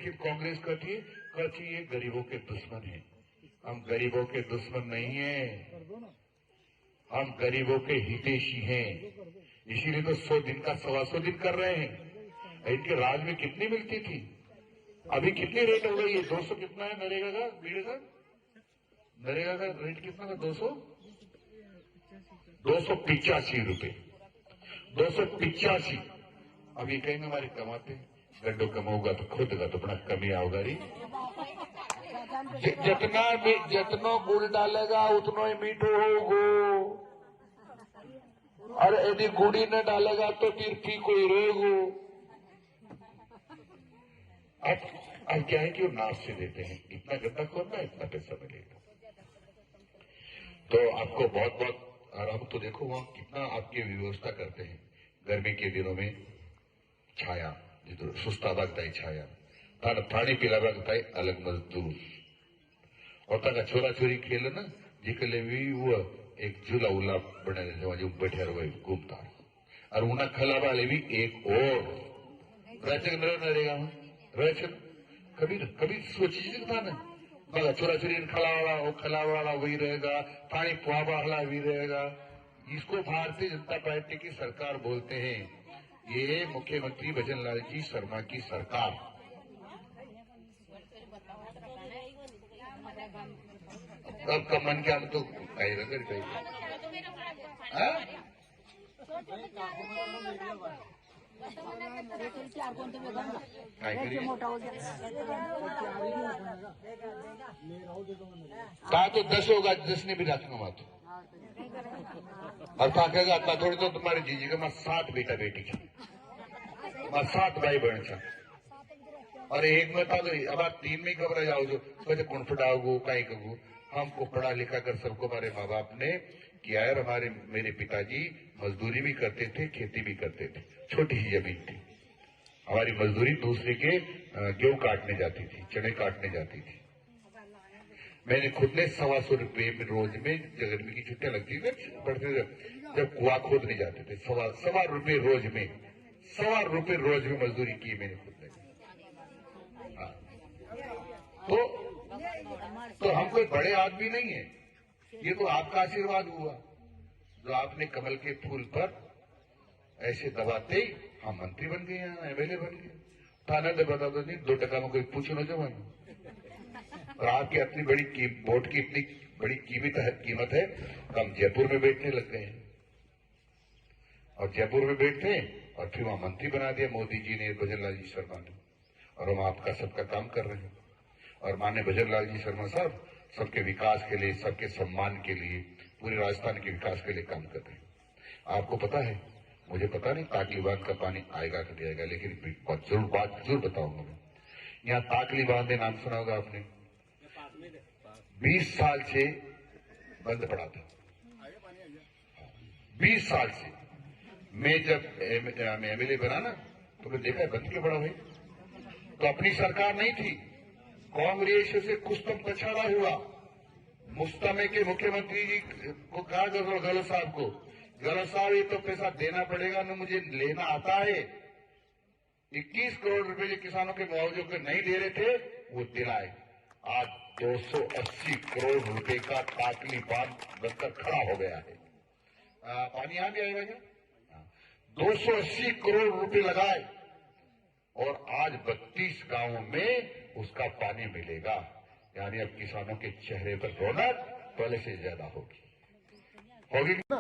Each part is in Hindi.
कांग्रेस कहती है गरीबों के दुश्मन है। हम गरीबों के दुश्मन नहीं है, हम गरीबों के हितैषी हैं। इसीलिए तो 100 दिन का 125 दिन कर रहे हैं। इनके राज में कितनी मिलती थी, अभी कितनी रेट हो गई है? 200 कितना है नरेगा का? बीड़े का नरेगा का रेट कितना था? 285 रुपए, 285। अभी कहेंगे हमारे कमाते गड्ढो कमाऊंगा तो खुद का तो अपना कमी आओगा री। जितना गुड़ डालेगा उतना ही मीठो होगो, और यदि गुड़ी न डालेगा तो फिर फीको ही रहेगो। अब क्या है कि वो नाश से देते हैं, इतना गड्ढा खोदना इतना पैसा मिलेगा। तो आपको बहुत बहुत आराम। तो देखो वहां कितना आपकी व्यवस्था करते हैं। गर्मी के दिनों में छाया सुस्ता बागताई छाया पानी पिला बागताई अलग मजदूर और तक छोरा छोरी खेल ना जिकले भी वो एक झूला उला बने जो बैठे रहो घूमता और उन्हें खला वाले भी एक और रचक नरेगा रचक कभी सोची था ना बगा छोरा छोरी खला वाला वही रहेगा, पानी पुआबा वाला भी रहेगा। इसको भारतीय जनता पार्टी की सरकार बोलते हैं। ये मुख्यमंत्री भजन लाल जी शर्मा की सरकार। अब का मन क्या तो कहीं कहा तो 10 होगा, 10 ने भी रखना वहां तो और कहेगा आता थोड़ी तो तुम्हारे जीजी का मैं 7 बेटा बेटी था, मैं 7 भाई बहन था और एक में था तो अब आप 3 में घबरा जाओ जो कैसे कौन फटाओगो कहीं कहो। हमको पढ़ा लिखा कर सबको हमारे माँ बाप ने किया है। हमारे मेरे पिताजी मजदूरी भी करते थे, खेती भी करते थे, छोटी ही जमीन थी हमारी। मजदूरी दूसरे के गेहूं काटने जाती थी, चने काटने जाती थी। मैंने खुद ने 125 रुपये रोज में गर्मी की छुट्टियां लगती थी पढ़ते जब कुआ खोदने जाते थे, 125 रुपये रोज में, 125 रुपये रोज में मजदूरी की मैंने खुद ने। तो हम कोई बड़े आदमी नहीं है, ये तो आपका आशीर्वाद हुआ जो आपने कमल के फूल पर ऐसे दबाते ही हम मंत्री बन गए, यहाँ एमएलए बन गए। थाना तो बता दो नहीं 2 टका में कोई पूछ लो जवान। और आपकी इतनी बड़ी वोट की इतनी बड़ी कीमत है, हम जयपुर में बैठने लग गए हैं और जयपुर में बैठते हैं और फिर वहां मंत्री बना दिया मोदी जी ने, भजन लाल जी शर्मा ने, और हम आपका सबका काम कर रहे हैं। और माननीय भजन लाल जी शर्मा साहब सबके विकास के लिए, सबके सम्मान के लिए, पूरे राजस्थान के विकास के लिए काम कर रहे हैं। आपको पता है, मुझे पता नहीं ताकली बांध का पानी आएगा कि नहीं आएगा, लेकिन बात जरूर बताऊंगा मैं। यहाँ ताकली बांध नाम सुना होगा आपने, 20 साल से बंद पड़ा था, 20 साल से। मैं जब एमएलए बना ना तो मैं देखा बंद क्यों पड़ा भाई। तो अपनी सरकार नहीं थी, कांग्रेस से कुछ तो पछाड़ा हुआ। मुस्तमे के मुख्यमंत्री जी को कहा गहलोत साहब को, गहलोत साहब ये तो पैसा देना पड़ेगा ना, मुझे लेना आता है। 21 करोड़ रुपए जो किसानों के मुआवजे को नहीं दे रहे थे वो दिलाए। आज 280 करोड़ रुपए का ताकली बांध बनकर खड़ा हो गया है। पानी यहां भी आएगा क्या? 280 करोड़ रुपए लगाए और आज 32 गांवों में उसका पानी मिलेगा। यानी अब किसानों के चेहरे पर रौनक पहले से ज्यादा होगी ना।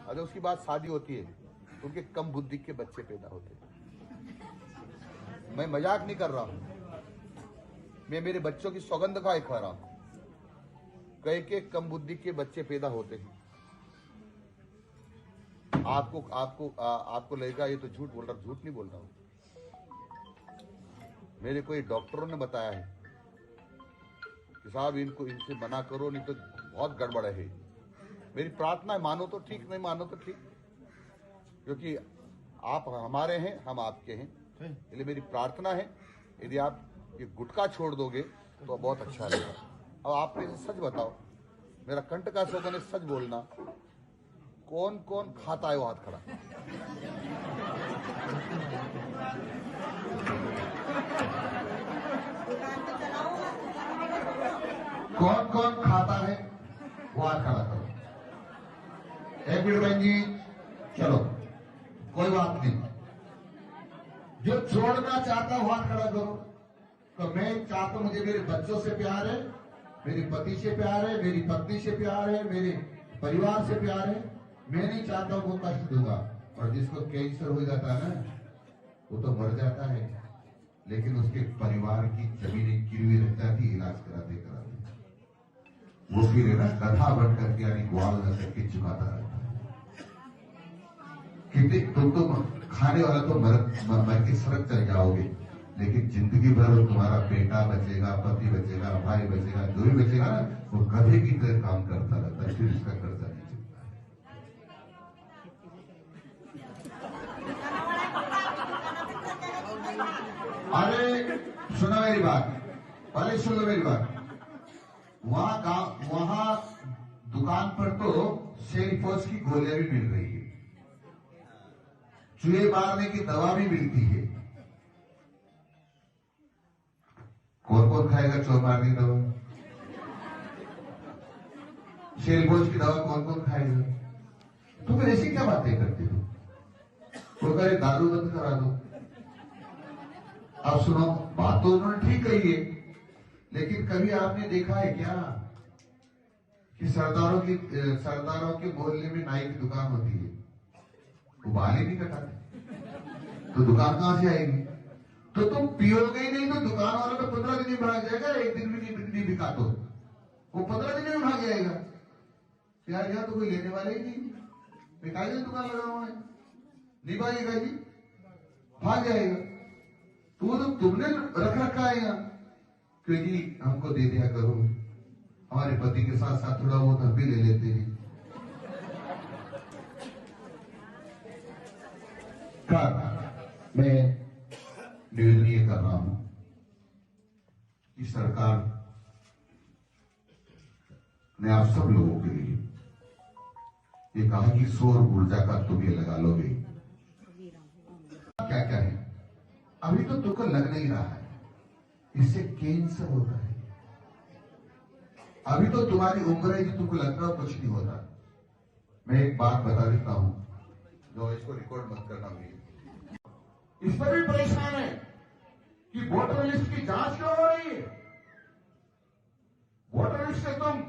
अगर उसकी बात शादी होती है तो उनके कम बुद्धि के बच्चे पैदा होते हैं। मैं मजाक नहीं कर रहा हूं, मैं मेरे बच्चों की सौगंध खाए खा रहा हूं। कई के कम बुद्धि के बच्चे पैदा होते हैं। आपको लगेगा ये तो झूठ बोल रहा, झूठ नहीं बोल रहा हूं। मेरे कोई डॉक्टरों ने बताया है कि साहब इनसे मना करो नहीं तो बहुत गड़बड़ है। मेरी प्रार्थना है, मानो तो ठीक, नहीं मानो तो ठीक, क्योंकि आप हमारे हैं, हम आपके हैं। इसलिए मेरी प्रार्थना है यदि आप ये गुटखा छोड़ दोगे तो बहुत अच्छा रहेगा। अब आप मुझे सच बताओ, मेरा कंठ का शोभन है, सच बोलना, कौन कौन खाता है वो हाथ खड़ा। कौन कौन खाता है वो हाथ खड़ा करो। एक मिनट बहन जी, चलो कोई बात नहीं। जो छोड़ना चाहता हूं हाथ खड़ा करो। तो मैं चाहता हूं, मुझे मेरे बच्चों से प्यार है, मेरे पति से प्यार है, मेरी पत्नी से प्यार है, मेरे परिवार से प्यार है। मैं नहीं चाहता हूं वो कष्ट दूंगा। और जिसको कैंसर हो जाता है ना, वो तो मर जाता है, लेकिन उसके परिवार की जमीनें गिरवी रह जाती, इलाज कराते कराते वो फिर है ना कथा बन करके, यानी ग्वाल करके चुकाता रहता है। क्योंकि तुम तो खाने वाला तो मर के सड़क चल जाओगे, लेकिन जिंदगी भर तुम्हारा बेटा बचेगा, पति बचेगा, भाई बचेगा, जो भी बचेगा ना, वो गधे की तरह काम करता रहता है, फिर इसका कर्जा नहीं चुकता है। अरे सुनो मेरी बात, पहले सुन लो मेरी बात। वहां दुकान पर तो सेरिफोस की गोलियां भी मिल रही है, चूहे मारने की दवा भी मिलती है। कौन कौन खाएगा चूहे मारने की दवा? सेरिफोस की दवा कौन कौन खाएगा? तो फिर ऐसी क्या बातें करते हो? वो कहे दारू बंद करा दो। अब सुनो, बात तो उन्होंने ठीक कही है, लेकिन कभी आपने देखा है क्या कि सरदारों के मोहल्ले में नाई की दुकान होती है, वो बाल ही नहीं कटाते, तो दुकान कहां से आएगी? तो तुम पियोगे ही नहीं तो दुकान वाला तो 15 दिन में भाग जाएगा। एक दिन भी नहीं बिका तो वो 15 दिन में भाग जाएगा। यार यहाँ तो कोई लेने वाले ही नहीं, बिकाई दुकान लगा हुआ है, नहीं भागेगा जी, भाग जाएगा। तो वो तो तुमने रख रखा है यहाँ कि जी हमको दे दिया करो, हमारे पति के साथ साथ थोड़ा बहुत हम भी ले लेते हैं। मैं निवेदन ये कर रहा हूं कि सरकार ने आप सब लोगों के लिए ये कहा कि सौर ऊर्जा का तुम ये लगा लोगे। क्या क्या है? अभी तो तुमको लग नहीं रहा है, इससे कैंसर होता है। अभी तो तुम्हारी उम्र है कि तुमको लगता है कुछ नहीं होता। मैं एक बात बता देता हूं, जो इसको रिकॉर्ड मत करना प्लीज। इस पर भी परेशान है कि वोटर लिस्ट की जांच क्यों हो रही है। वोटर लिस्ट से तुम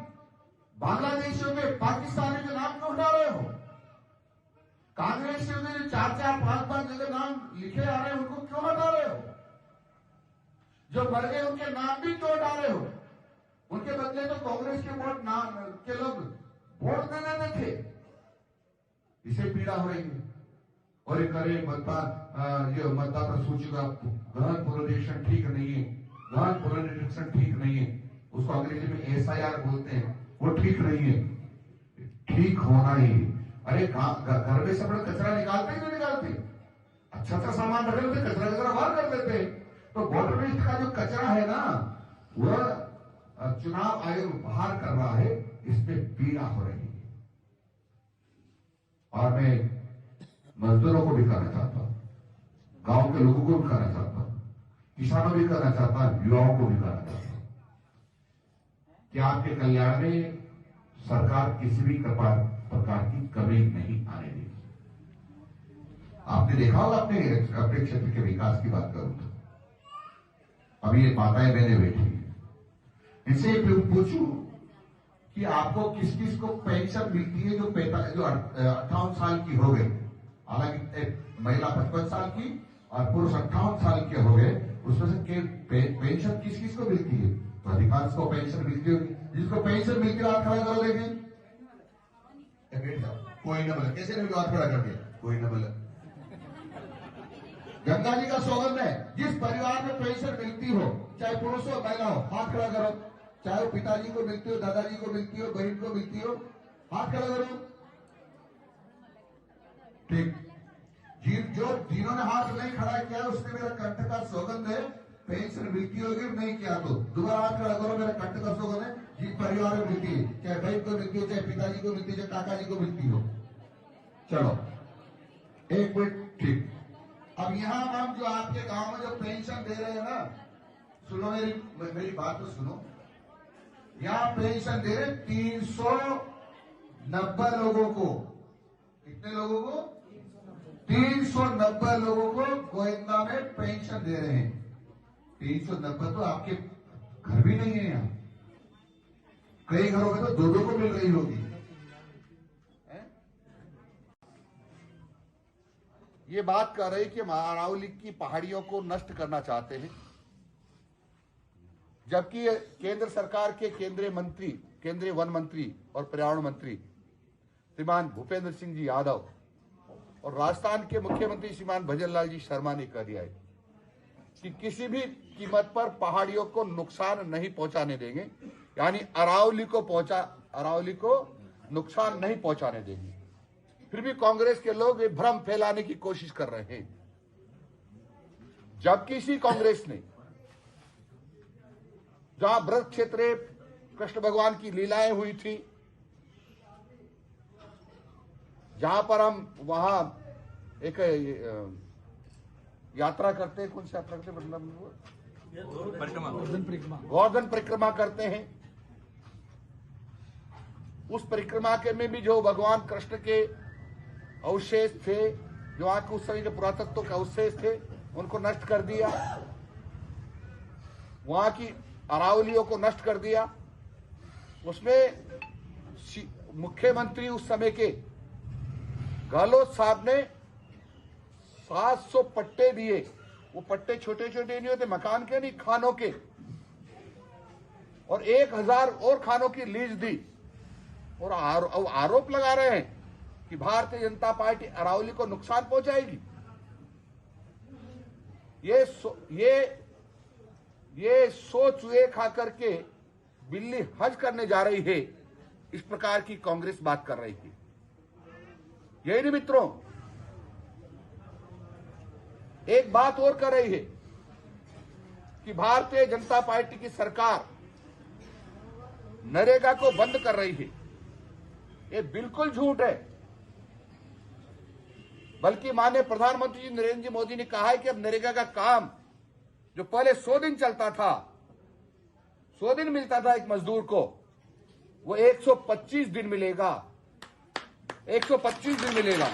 बांग्लादेशियों के, पाकिस्तानी के नाम क्यों उठा रहे हो? कांग्रेसियों के जो 4-4, 5-5 जगह नाम लिखे आ रहे हैं, उनको क्यों हटा रहे हो? जो मर गए उनके नाम भी क्यों हटा रहे हो? उनके बदले तो कांग्रेस के वोट नाम के लोग वोट दे देते थे। इसे पीड़ा हो रही है। और ये करे ये मतदाता सूची का गहन पुनरीक्षण ठीक नहीं है, गहन पुनरीक्षण ठीक नहीं है, उसको अंग्रेजी में SIR बोलते हैं, वो ठीक नहीं है, ठीक होना ही। अरे घर में सब लोग कचरा निकालते ही नहीं निकालते, अच्छा सामान रखे होते, कचरा बाहर कर देते। तो वोटर लिस्ट का जो कचरा है ना, वह चुनाव आयोग बाहर कर रहा है, इसमें पीड़ा हो रही है। और मैं मजदूरों को भी कहना चाहता हूं, गांव के लोगों को भी कहना चाहता हूं, किसानों भी कहना चाहता हूं, युवाओं को भी कहना चाहता हूं कि आपके कल्याण में सरकार किसी भी प्रकार की कमी नहीं आने देगी। आपने देखा होगा, अपने क्षेत्र के विकास की बात करूं तो अभी ये माताएं बहनें बैठी हैं, इनसे पूछूं कि आपको किस किस को पेंशन मिलती है जो 58 साल की हो गई। हालांकि महिला 55 साल की और पुरुष 58 साल के हो गए, उसमें से पेंशन किस किस को मिलती है? तो अधिकांश को पेंशन मिलती होगी। जिसको पेंशन मिलती है हाथ खड़ा करो, देखें। कोई न बोले, कैसे नहीं हाथ खड़ा कर दिया? कोई न बोले। गंगा जी का सौगंध है, जिस परिवार में पेंशन मिलती हो, चाहे पुरुष हो महिला हो, हाथ खड़ा करो। चाहे वो पिताजी को मिलती हो, दादाजी को मिलती हो, बहन को मिलती हो, हाथ खड़ा करो। ठीक, जिन्होंने हाथ नहीं खड़ा किया उसने मेरा कंठ का सौगंध है, पेंशन मिलती होगी, नहीं किया तो दोबारा हाथ खड़ा करो। मेरा कंठ का सौगंध है, जिस परिवार में मिलती है, चाहे बहन को मिलती हो, चाहे पिताजी को मिलती हो, चाहे काका जी को मिलती हो। चलो एक मिनट, ठीक। अब यहां हम जो आपके गांव में जो पेंशन दे रहे हैं ना, सुनो मेरी बात तो सुनो। यहाँ पेंशन दे रहे 390 लोगों को। कितने लोगों को? 390 लोगों को गोविंदा में पेंशन दे रहे हैं। 390 तो आपके घर भी नहीं है यहाँ, कई घरों में तो दो को मिल रही होगी। ये बात कर रही कि हम अरावली की पहाड़ियों को नष्ट करना चाहते हैं, जबकि केंद्र सरकार के केंद्रीय वन मंत्री और पर्यावरण मंत्री श्रीमान भूपेंद्र सिंह जी यादव और राजस्थान के मुख्यमंत्री श्रीमान भजनलाल जी शर्मा ने कह दिया है कि किसी भी कीमत पर पहाड़ियों को नुकसान नहीं पहुंचाने देंगे, यानी अरावली को नुकसान नहीं पहुंचाने देंगे। फिर भी कांग्रेस के लोग ये भ्रम फैलाने की कोशिश कर रहे हैं, जबकि इसी कांग्रेस ने जहां ब्रज क्षेत्र कृष्ण भगवान की लीलाएं हुई थी, जहां पर हम वहां एक यात्रा करते हैं, कौन सी यात्रा करते हैं, मतलब गोवर्धन परिक्रमा करते हैं। उस परिक्रमा के में भी जो भगवान कृष्ण के अवशेष थे, जो वहां के उस समय के पुरातत्व के अवशेष थे, उनको नष्ट कर दिया, वहां की अरावलियों को नष्ट कर दिया। उसमें मुख्यमंत्री उस समय के गहलोत साहब ने 700 पट्टे दिए। वो पट्टे छोटे छोटे नहीं होते, मकान के नहीं, खानों के, और 1000 और खानों की लीज दी। और आरोप लगा रहे हैं कि भारतीय जनता पार्टी अरावली को नुकसान पहुंचाएगी। ये सो चूहे खा करके बिल्ली हज करने जा रही है, इस प्रकार की कांग्रेस बात कर रही थी। यही नहीं मित्रों, एक बात और कर रही है कि भारतीय जनता पार्टी की सरकार नरेगा को बंद कर रही है। ये बिल्कुल झूठ है। बल्कि माननीय प्रधानमंत्री जी नरेंद्र जी मोदी ने कहा है कि अब नरेगा का काम जो पहले 100 दिन चलता था, 100 दिन मिलता था एक मजदूर को, वो 125 दिन मिलेगा। 125 दिन मिलेगा।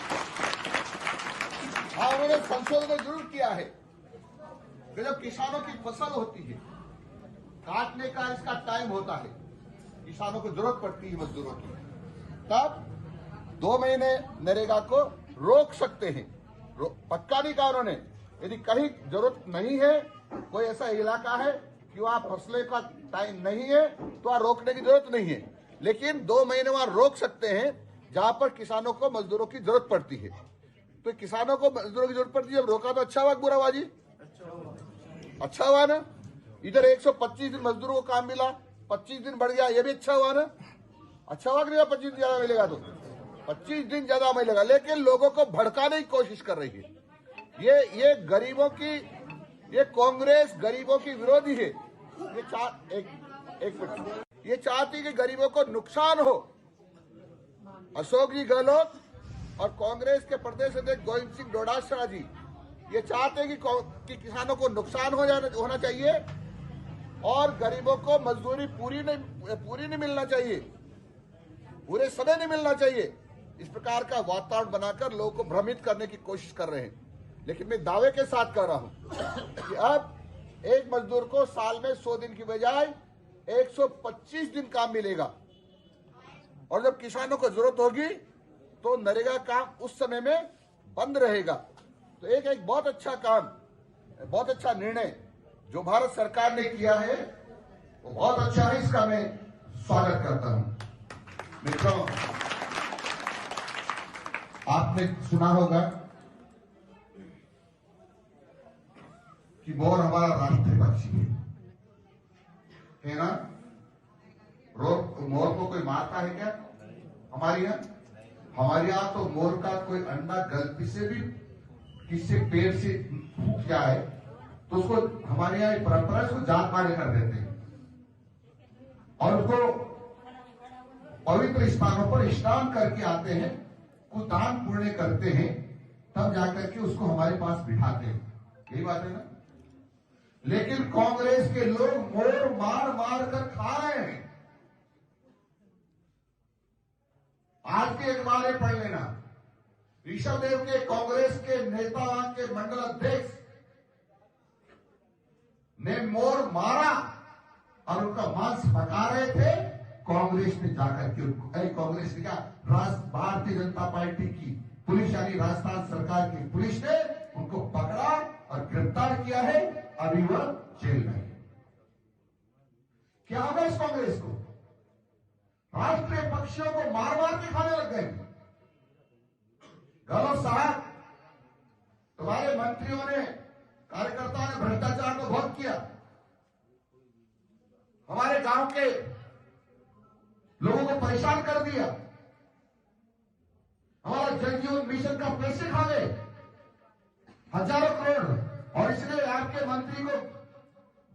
हाँ, उन्होंने संशोधन जरूर किया है कि जब किसानों की फसल होती है, काटने का इसका टाइम होता है, किसानों को जरूरत पड़ती है मजदूरों की, तब 2 महीने नरेगा को रोक सकते हैं। पक्का नहीं कहा उन्होंने, यदि कहीं जरूरत नहीं है, कोई ऐसा इलाका है कि वहां फसलें का टाइम नहीं है, तो वहां रोकने की जरूरत नहीं है। लेकिन 2 महीने वहां रोक सकते हैं जहां पर किसानों को मजदूरों की जरूरत पड़ती है। तो किसानों को मजदूरों की जरूरत पड़ती है, जब रोका तो अच्छा हुआ बुरा हुआ जी? अच्छा हुआ ना। इधर 125 दिन मजदूरों को काम मिला, 25 दिन बढ़ गया, ये भी अच्छा हुआ ना। अच्छा हुआ कि नहीं? 25 दिन ज्यादा मिलेगा तो 25 दिन ज्यादा मिलेगा। लेकिन लोगों को भड़काने की कोशिश कर रही है। ये गरीबों की, ये कांग्रेस गरीबों की विरोधी है। ये चाहती कि गरीबों को नुकसान हो। अशोक जी गहलोत और कांग्रेस के प्रदेश अध्यक्ष गोविंद सिंह डोटासरा जी ये चाहते हैं कि किसानों को नुकसान होना चाहिए और गरीबों को मजदूरी पूरी नहीं मिलना चाहिए, पूरे समय नहीं मिलना चाहिए। इस प्रकार का वातावरण बनाकर लोगों को भ्रमित करने की कोशिश कर रहे हैं। लेकिन मैं दावे के साथ कह रहा हूं कि अब एक मजदूर को साल में 100 दिन की बजाय 125 दिन काम मिलेगा। और जब किसानों को जरूरत होगी तो नरेगा काम उस समय में बंद रहेगा। तो एक बहुत अच्छा काम, बहुत अच्छा निर्णय जो भारत सरकार ने किया है, वो बहुत अच्छा है। इसका मैं स्वागत करता हूं। मित्रों, आपने सुना होगा कि मोर हमारा राष्ट्रीय पक्षी है ना। मोर को कोई मारता है क्या हमारे यहाँ? तो मोर का कोई अंडा गलती से भी किसी पेड़ से टूट जाए तो उसको, हमारे यहाँ एक परंपरा है, उसको जात मारे कर देते हैं और उसको पवित्र स्थानों पर स्नान करके आते हैं, कुछ दान पुण्य करते हैं, तब जाकर के उसको हमारे पास बिठाते हैं। यही बात है ना। लेकिन कांग्रेस के लोग मोर मार मार कर खा रहे हैं। भारतीय अखबारें पढ़ लेना। ऋषभ देव के कांग्रेस के नेता के मंडल अध्यक्ष ने मोर मारा और उनका मांस पका रहे थे। कांग्रेस ने जाकर के कांग्रेस ने कहा, भारतीय जनता पार्टी की पुलिस यानी राजस्थान सरकार की पुलिस ने उनको पकड़ा और गिरफ्तार किया है। अभी वह जेल में है। क्या होगा इस कांग्रेस को? राष्ट्रीय पक्षियों को मार मार के खाने लग गए। गौरव साहब, तुम्हारे मंत्रियों ने, कार्यकर्ताओं ने भ्रष्टाचार को बहुत किया। हमारे गांव के लोगों को परेशान कर दिया। हमारा जल जीवन मिशन का पैसे खा गए, हजारों करोड़, और इसलिए आपके मंत्री को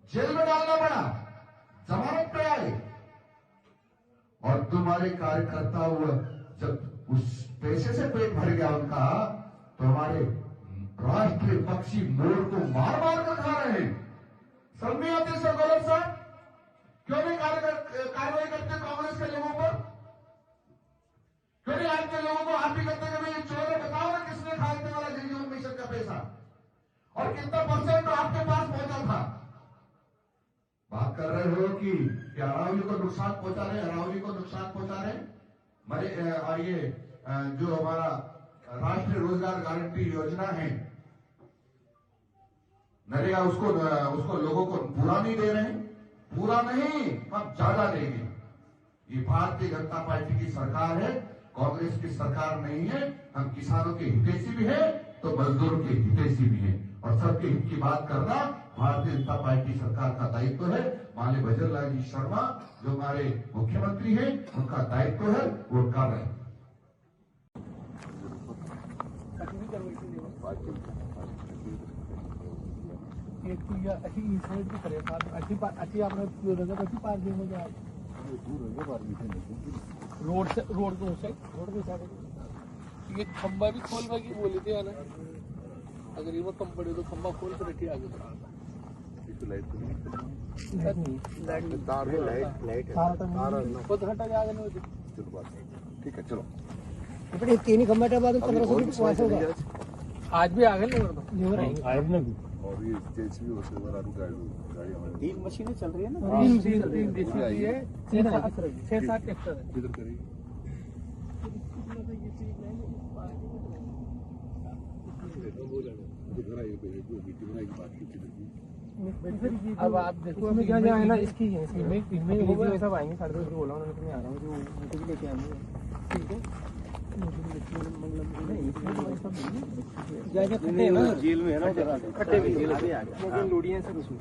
जेल में डालना पड़ा, जमानत पे आए। और तुम्हारे कार्यकर्ता जब उस पैसे से पेट भर गया उनका, तो हमारे राष्ट्रीय पक्षी मोर को मार मार कर खा रहे हैं। समझ नहीं आते सर गौरव साहब? क्यों नहीं कार्रवाई करते कांग्रेस के लोगों पर? क्यों नहीं आपके लोगों को आप ही करते कि भाई ये चोर है, बताओ ना किसने खाया था वाला जल जीवन मिशन का पैसा और कितना परसेंट आपके पास पहुंचा था? बात कर रहे हो कि अरावली को नुकसान पहुंचा रहे, अरावली को नुकसान पहुंचा रहे। और ये जो हमारा राष्ट्रीय रोजगार गारंटी योजना है नरेगा, उसको लोगों को पूरा नहीं दे रहे हैं। पूरा नहीं, हम ज्यादा देंगे। ये भारतीय जनता पार्टी की सरकार है, कांग्रेस की सरकार नहीं है। हम किसानों के हितैषी भी है तो मजदूरों के हितैषी भी है, और सबके हित की बात करना भारतीय जनता पार्टी सरकार का दायित्व है। माननीय भजन लाल जी शर्मा जो हमारे मुख्यमंत्री हैं, उनका दायित्व है, वो कर रहे हैं। एक तो या अच्छी इंसाइड भी करे पार अच्छी आपने जगह अच्छी पार्किंग हो जाए रोड से रोड को साइड ये खंबा भी खोल बाकी बोले थे ना, अगर ये वो कम पड़े तो खंबा खोल कर रखिए आगे ठीक है, चलो तीन ही खंबा बाद 1500 होगा। आज भी आगे नहीं और ये जेसीबी गाड़ी हमारी 3 मशीनें चल रही है ना। 3 जेसीबी है, 6-7 ट्रैक्टर है। किधर करेगी? अब आप देखो इसमें क्या है ना, इसकी इनमें सब आएंगे 2:30 बोला उन्होंने कि मैं आ रहा हूँ, जो उनको भी लेके आएंगे। ठीक है, जेल में है ना, कट्टे भी जेल अभी आ गया, लोडी है सर उसमें।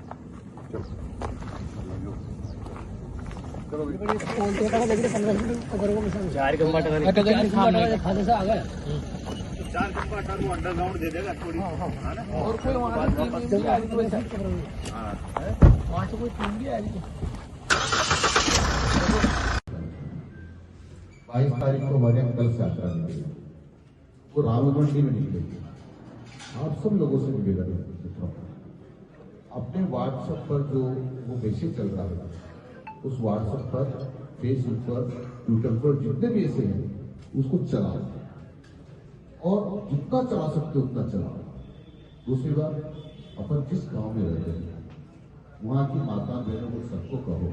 चार खंबा खाने से आ गया, 4 खंबा वो अंडरग्राउंड दे देगा थोड़ी। और कोई वहाँ से आ रही वहाँ से कोई टीम भी आ रही है। 22 तारीख को हमारे यहाँ कल से यात्रा निकलेगी, वो रावलमंडी में निकलेगी। आप सब लोगों से निवेदन है, अपने व्हाट्सएप पर जो वो मैसेज चल रहा है, उस व्हाट्सएप पर, फेसबुक पर, ट्विटर पर, जितने भी ऐसे हैं उसको चलाओ, और जितना चला सकते उतना चलाओ। दूसरी बात, अपन जिस गांव में रहते हैं वहां की माता बहनों को सबको कहो,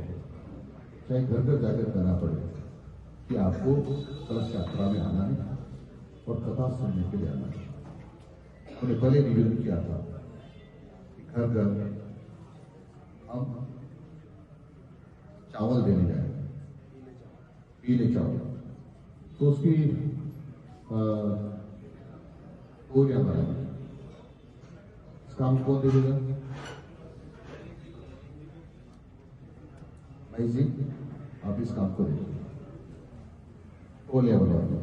चाहे घर घर जाकर करना पड़े, कि आपको कलश यात्रा में आना है और कथा सुनने के लिए आना है। उन्हें पहले निवेदन किया था कि घर घर हम चावल देने जाएंगे, पीले चावल, तो उसकी बोरियां बनाएंगे। इस काम कौन दे देगा? भाई जी, आप इस काम को देखिए। बोलिए बोलिए,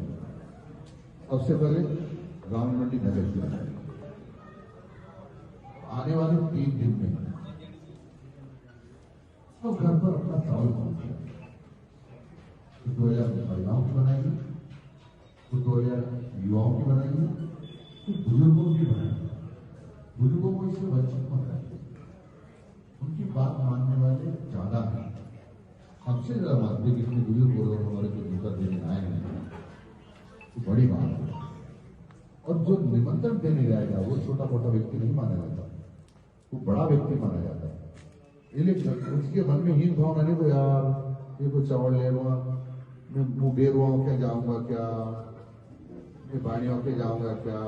सबसे पहले रावलमंडी नगर की आने वाले 3 दिन में तो घर पर अपना चावल पहुंचे, तो 2000 महिलाओं की बनाएंगे, तो 2000 युवाओं की बनाएंगे, तो बुजुर्गों की बनाएंगे। बुजुर्गों को इससे वंचित मत करें, उनकी बात मानने वाले ज्यादा हैं। हमसे ज्यादा मानते कितने बुजुर्ग लोग हमारे को धोखा देने आए हैं, बड़ी बात है। और जो निमंत्रण देने जाएगा वो छोटा मोटा व्यक्ति नहीं माना जाता, वो बड़ा व्यक्ति माना जाता है। ये लेकिन उसके मन में हीन भावना नहीं, को यार ये को चावल ले रहा, मैं मुंगेरुआ के जाऊंगा क्या, मैं बाणियों के जाऊंगा क्या,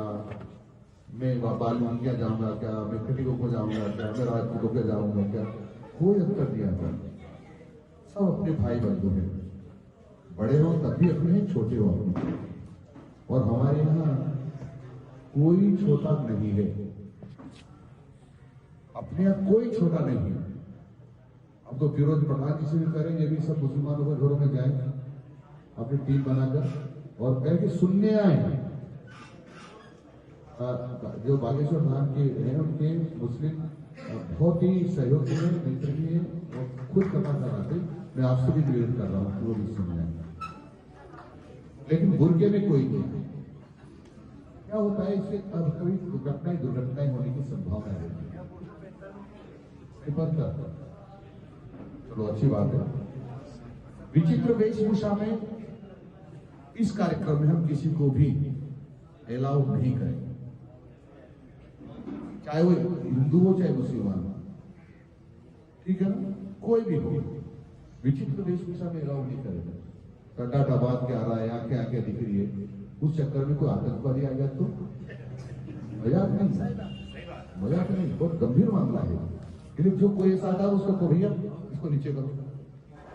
मैं बालूंगिया जाऊंगा क्या, मैं खटीकों को जाऊंगा क्या, मैं राजपूतों के जाऊंगा क्या, कोई अंतर नहीं आता। सब अपने भाई बंधु हैं, बड़े हो तब भी अपने हैं, छोटे हो अपने। और हमारे यहाँ कोई छोटा नहीं है, अपने यहाँ कोई छोटा नहीं है। अब तो फिरोज प्रधान जी से भी करेंगे, भी सब मुसलमानों के घरों में जाएंगे अपनी टीम बनाकर और कह के सुनने आए। जो बागेश्वर धाम के हैं उनके मुस्लिम बहुत ही सहयोगी हैं, मित्र भी हैं और खुद करना चाहते। मैं आपसे भी निवेदन कर रहा हूँ कि वो भी सुनने आए, लेकिन बुरके में कोई नहीं। क्या होता है इससे अब कभी दुर्घटनाएं होने की संभावना है। चलो अच्छी बात है। विचित्र वेशभूषा में इस कार्यक्रम में हम किसी को भी अलाउ नहीं करेंगे, चाहे वो हिंदू हो चाहे मुसलमान हो, ठीक है ना, कोई भी हो, विचित्र वेशभूषा में अलाउ नहीं करेंगे। कटाटा बात क्या आ रहा है, आंखें आंखें दिख रही है, उस चक्कर में कोई आतंकवादी आ गया तो मजाक नहीं, बहुत गंभीर मामला है। लेकिन जो कोई ऐसा आता है उसको तो भैया इसको नीचे करो,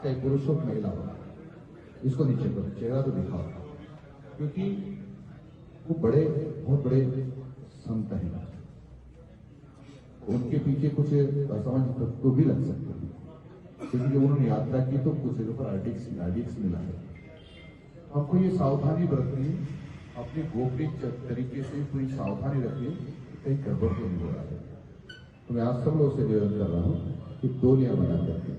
चाहे पुरुष हो महिला हो, इसको नीचे करो, चेहरा तो दिखाओ, क्योंकि वो बहुत बड़े संत हैं, उनके पीछे कुछ असामाजिक तत्व भी लग सकते हैं, क्योंकि उन्होंने यात्रा की तो कुछ जगह पर आर्टिक्स मिला है। आपको ये सावधानी बरतनी है, अपने गोपनीय तरीके से पूरी सावधानी रखिए, कहीं गड़बड़ तो नहीं हो रहा है। तो मैं आज सब लोगों से निवेदन कर रहा हूं कि टोलियां बना करके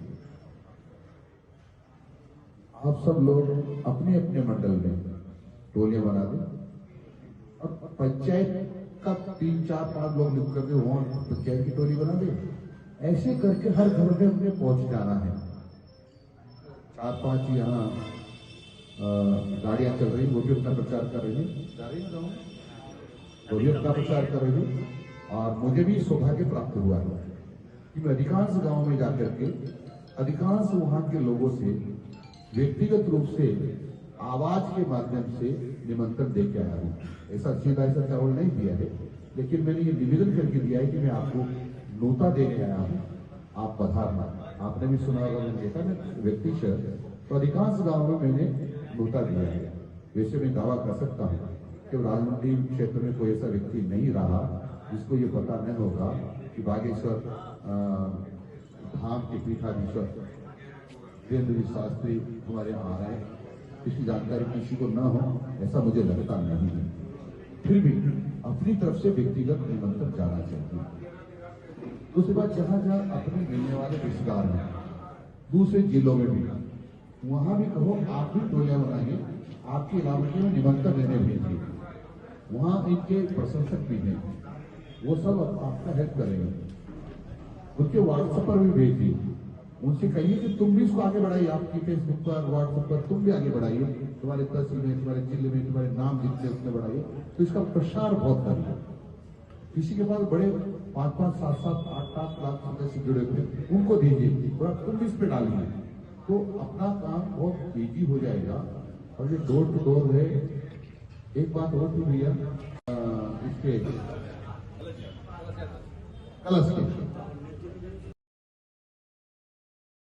आप सब लोग अपने अपने मंडल में टोलियां बना दें और पंचायत का 3, 4, 5 लोग निकल करके वहां पंचायत की टोली बना दे। ऐसे करके हर घर में हमने पहुंच जाना है। 4-5 यहाँ गाड़ियां चल रही, वो भी अपना प्रचार कर रही है, वो भी अपना प्रचार कर रही है। और मुझे भी सौभाग्य प्राप्त हुआ है कि मैं अधिकांश गांव में जाकर के अधिकांश वहां के लोगों से व्यक्तिगत रूप से आवाज के माध्यम से निमंत्रण दे के आया हूँ। ऐसा सीधा ऐसा चावल नहीं दिया है, लेकिन मैंने ये निवेदन करके दिया है कि मैं आपको नोता दे के आया हूँ, आप पधारना। आपने भी सुना होगा, मैंने देखा ना व्यक्तिशः, तो अधिकांश गाँव में मैंने नोता दिया है। वैसे मैं दावा कर सकता हूँ कि राजमंडी क्षेत्र में कोई ऐसा व्यक्ति नहीं रहा जिसको ये पता नहीं होगा कि बागेश्वर धाम के पीठाधीश्वर वीरेंद्र जी शास्त्री हमारे यहाँ आ रहे हैं। इसकी जानकारी किसी को न हो ऐसा मुझे लगता नहीं है। फिर भी अपनी तरफ से व्यक्तिगत निमंत्रण जाना चाहिए। दूसरी बात, जहां जहां अपने मिलने वाले रिश्तेदार हैं दूसरे जिलों में भी, वहां भी कहो आप भी टोलियां बनाइए, आपके इलाके में निमंत्रण देने भेजिए। वहां इनके प्रशंसक भी हैं, वो सब आपका हेल्प करेंगे। उनके व्हाट्सएप पर भी भेजिए, उनसे कहिए कि तुम भी इसको आगे बढ़ाइए, आपकी फेसबुक पर व्हाट्सएप पर तुम भी आगे बढ़ाइए, तुम्हारे तहसील में, तुम्हारे जिले में, तुम्हारे नाम जितने उसमें बढ़ाइए, तो इसका प्रसार बहुत करिए। किसी के पास बड़े 5-5, 7-7, 8-8 लाख सदस्य जुड़े हुए, उनको दीजिए और तुम भी इस पे डालिए, तो अपना काम बहुत तेजी हो जाएगा। और ये डोर टू डोर है। एक बात और भी भैया, इसके कलश के